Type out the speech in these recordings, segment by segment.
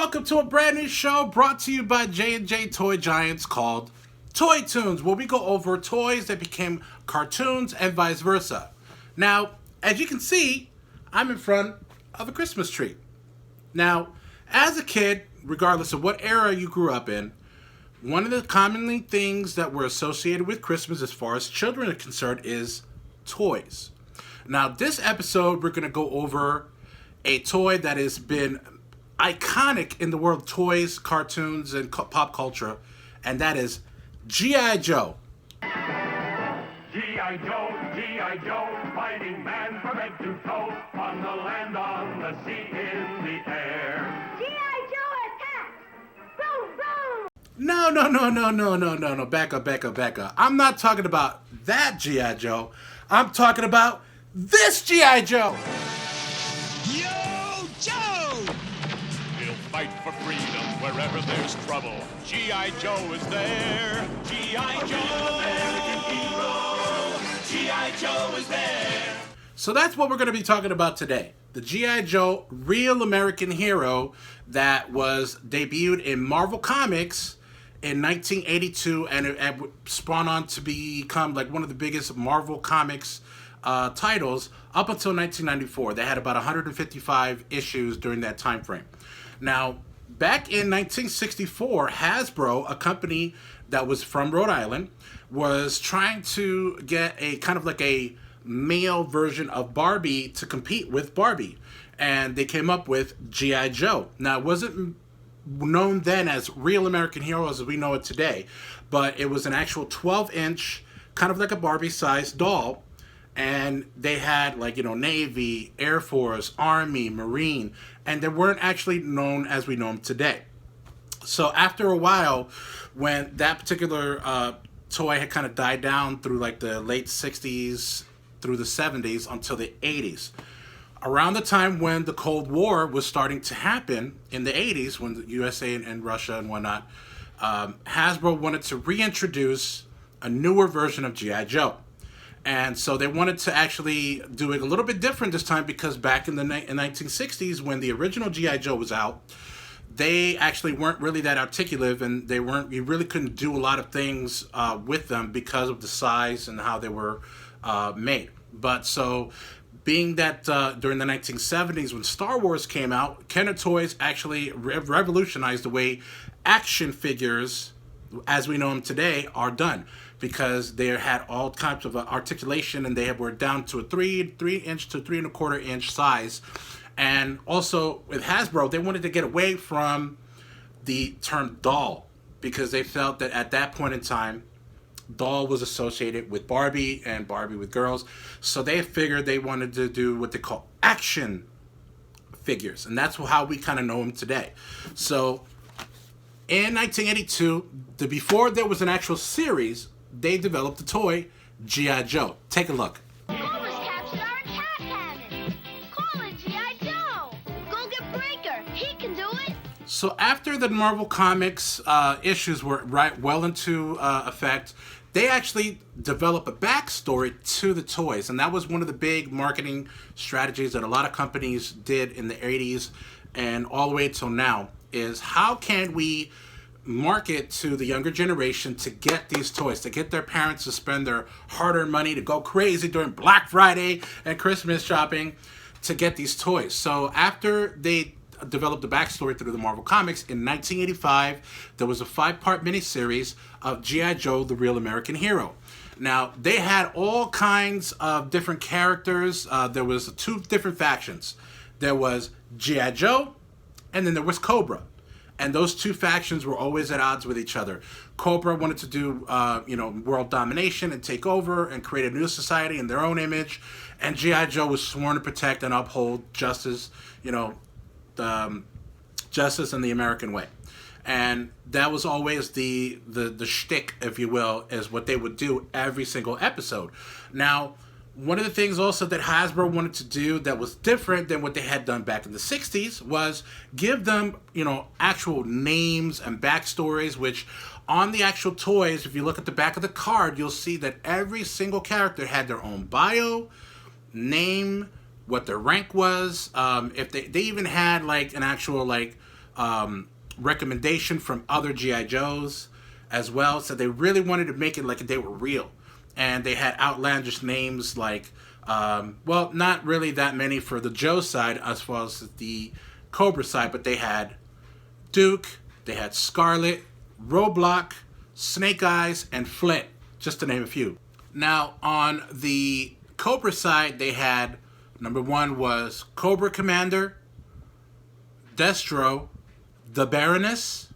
welcome to a brand new show brought to you by J&J Toy Giants called Toy Toons, where we go over toys that became cartoons and vice versa. Now, as you can see, I'm in front of a Christmas tree. Now, as a kid, regardless of what era you grew up in, one of the commonly things that were associated with Christmas as far as children are concerned is toys. Now, this episode, we're going to go over a toy that has been iconic in the world of toys, cartoons, and pop culture, and that is G.I. Joe. G.I. Joe, G.I. Joe, fighting man from head to toe, on the land, on the sea, in the air. G.I. Joe attack! Boom, boom! No. Back up. I'm not talking about that G.I. Joe. I'm talking about this G.I. Joe. Yo, Joe! He'll fight for freedom wherever there's trouble. G.I. Joe is there. G.I. Joe, American hero. G.I. Joe is there. So that's what we're going to be talking about today. The G.I. Joe, real American hero that was debuted in Marvel Comics in 1982, and it spawned on to become like one of the biggest Marvel Comics titles up until 1994. They had about 155 issues during that time frame. Now, back in 1964, Hasbro, a company that was from Rhode Island, was trying to get a kind of like a male version of Barbie to compete with Barbie. And they came up with G.I. Joe. Now, it wasn't known then as Real American Heroes as we know it today, but it was an actual 12-inch, kind of like a Barbie-sized doll. And they had Navy, Air Force, Army, Marine, and they weren't actually known as we know them today. So after a while, when that particular toy had kind of died down through like the late 60s through the 70s until the 80s, around the time when the Cold War was starting to happen in the 80s, when the USA and Russia and whatnot, Hasbro wanted to reintroduce a newer version of G.I. Joe. And so they wanted to actually do it a little bit different this time, because back in the 1960s, when the original G.I. Joe was out, they actually weren't really that articulative, and you really couldn't do a lot of things with them because of the size and how they were made. But so, being that during the 1970s, when Star Wars came out, Kenner Toys actually revolutionized the way action figures, as we know them today, are done, because they had all types of articulation, and they were down to a 3-inch to 3.25-inch size. And also with Hasbro, they wanted to get away from the term doll, because they felt that at that point in time, doll was associated with Barbie and Barbie with girls. So they figured they wanted to do what they call action figures, and that's how we kind of know them today. So in 1982, before there was an actual series, they developed the toy G.I. Joe. Take a look. Cobra's captured our attack cannon! Call in G.I. Joe! Go get Breaker! He can do it! So after the Marvel Comics issues were well into effect, they actually developed a backstory to the toys. And that was one of the big marketing strategies that a lot of companies did in the 80s and all the way till now, is how can we market to the younger generation to get these toys, to get their parents to spend their hard-earned money to go crazy during Black Friday and Christmas shopping to get these toys. So after they developed the backstory through the Marvel Comics, in 1985, there was a 5-part miniseries of G.I. Joe, the Real American Hero. Now, they had all kinds of different characters. There was 2 different factions. There was G.I. Joe, and then there was Cobra. And those 2 factions were always at odds with each other. Cobra wanted to do, world domination and take over and create a new society in their own image. And G.I. Joe was sworn to protect and uphold justice, justice in the American way. And that was always the shtick, if you will, is what they would do every single episode. Now, one of the things also that Hasbro wanted to do that was different than what they had done back in the 60s was give them, actual names and backstories, which on the actual toys, if you look at the back of the card, you'll see that every single character had their own bio, name, what their rank was. If they even had like an actual recommendation from other G.I. Joes as well. So they really wanted to make it like they were real. And they had outlandish names like, well, not really that many for the Joe side as well as the Cobra side, but they had Duke, they had Scarlet, Roadblock, Snake Eyes, and Flint, just to name a few. Now, on the Cobra side, they had, number one was Cobra Commander, Destro, the Baroness,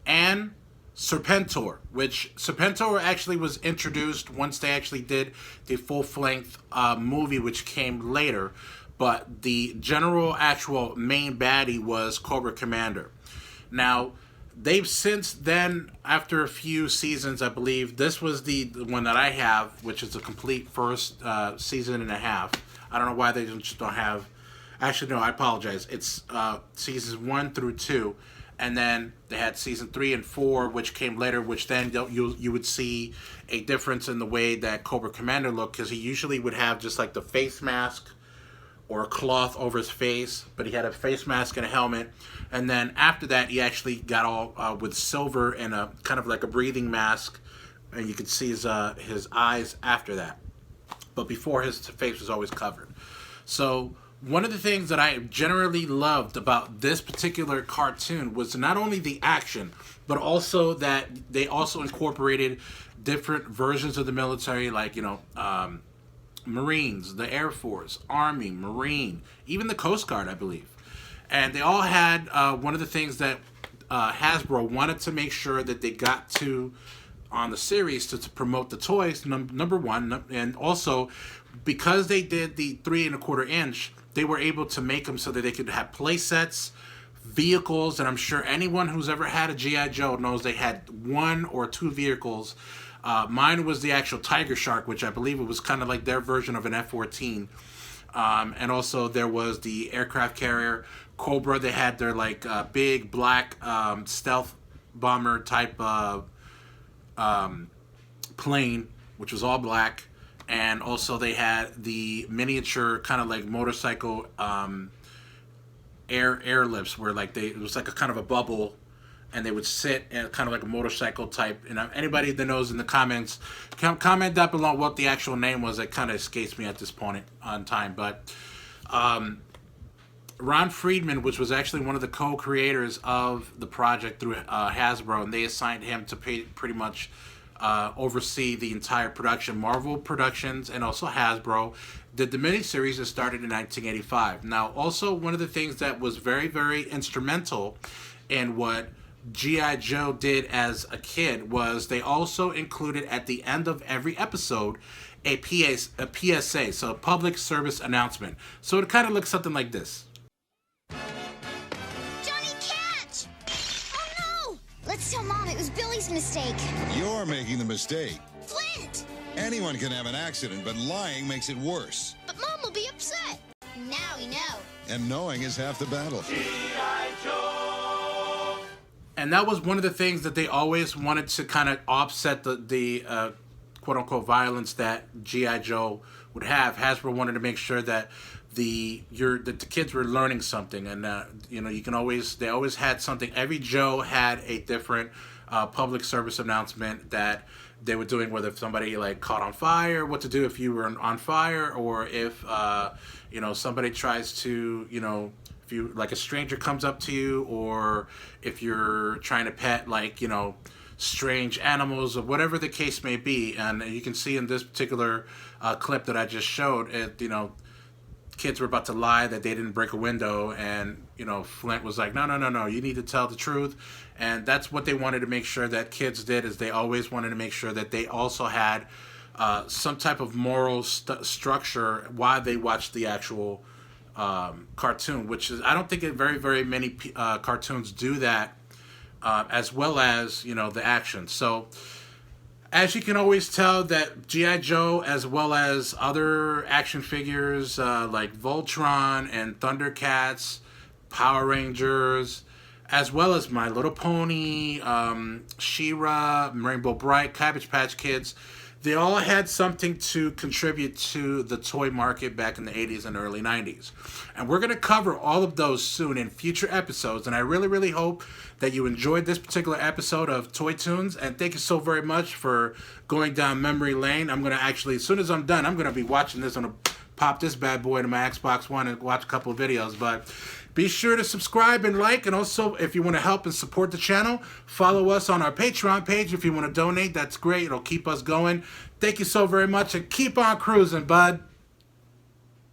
and Serpentor, which Serpentor actually was introduced once they actually did the full-length movie, which came later. But the general actual main baddie was Cobra Commander. Now, they've since then, after a few seasons, I believe, this was the one that I have, which is a complete first season and a half. I don't know why they just don't have... Actually, no, I apologize. It's seasons 1 through 2. And then they had season 3 and 4, which came later, which then you would see a difference in the way that Cobra Commander looked, because he usually would have just like the face mask or a cloth over his face, but he had a face mask and a helmet. And then after that, he actually got all with silver and a kind of like a breathing mask, and you could see his eyes after that. But before, his face was always covered. So one of the things that I generally loved about this particular cartoon was not only the action, but also that they also incorporated different versions of the military, like, you know, Marines, the Air Force, Army, Marine, even the Coast Guard, I believe. And they all had one of the things that Hasbro wanted to make sure that they got to on the series to promote the toys, number one, and also because they did the 3 1/4 inch, they were able to make them so that they could have play sets, vehicles, and I'm sure anyone who's ever had a G.I. Joe knows they had 1 or 2 vehicles. Mine was the actual Tiger Shark, which I believe it was kind of like their version of an F-14. And also there was the aircraft carrier Cobra. They had their like big black stealth bomber type plane, which was all black. And also they had the miniature kind of like motorcycle airlifts where like it was like a kind of a bubble, and they would sit in kind of like a motorcycle type. And anybody that knows in the comments, comment down below what the actual name was. It kind of escapes me at this point on time. But Ron Friedman, which was actually one of the co-creators of the project through Hasbro, and they assigned him to pretty much oversee the entire production. Marvel Productions and also Hasbro did the miniseries that started in 1985. Now, also one of the things that was very, very instrumental in what G.I. Joe did as a kid was they also included at the end of every episode a PSA, so a public service announcement. So it kind of looks something like this. Johnny, catch! Oh no! Let's tell Mom it was Billy's mistake. You're making the mistake. Flint! Anyone can have an accident, but lying makes it worse. But Mom will be upset. Now we know. And knowing is half the battle. G.I. Joe! And that was one of the things that they always wanted to kind of offset the quote-unquote violence that G.I. Joe would have. Hasbro wanted to make sure that the kids were learning something, and you know, they always had something. Every Joe had a different public service announcement that they were doing, whether if somebody like caught on fire, what to do if you were on fire, or if you know, somebody tries to, you know, if you like a stranger comes up to you, or if you're trying to pet like, you know, strange animals or whatever the case may be. And you can see in this particular clip that I just showed, you know, kids were about to lie that they didn't break a window, and you know, Flint was like, no, you need to tell the truth. And that's what they wanted to make sure that kids did, is they always wanted to make sure that they also had some type of moral structure while they watched the actual cartoon, which is, I don't think very, very many cartoons do that, as well as, you know, the action. So as you can always tell, that G.I. Joe, as well as other action figures like Voltron and Thundercats, Power Rangers, as well as My Little Pony, She-Ra, Rainbow Bright, Cabbage Patch Kids, They all had something to contribute to the toy market back in the 80s and early 90s. And we're going to cover all of those soon in future episodes. And I really, really hope that you enjoyed this particular episode of Toy Tunes. And thank you so very much for going down memory lane. I'm going to actually, as soon as I'm done, I'm going to be watching this. I'm going to pop this bad boy into my Xbox One and watch a couple of videos. But be sure to subscribe and like, and also if you want to help and support the channel, follow us on our Patreon page. If you want to donate, that's great. It'll keep us going. Thank you so very much, and keep on cruising, bud.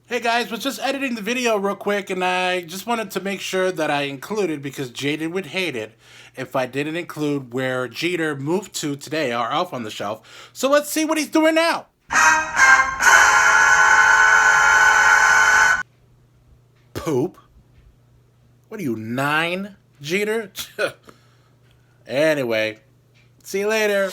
Hey guys, was just editing the video real quick, and I just wanted to make sure that I included, because Jaden would hate it if I didn't include where Jeter moved to today, our elf on the shelf. So let's see what he's doing now. Poop. What are you, 9, Jeter? Anyway, see you later.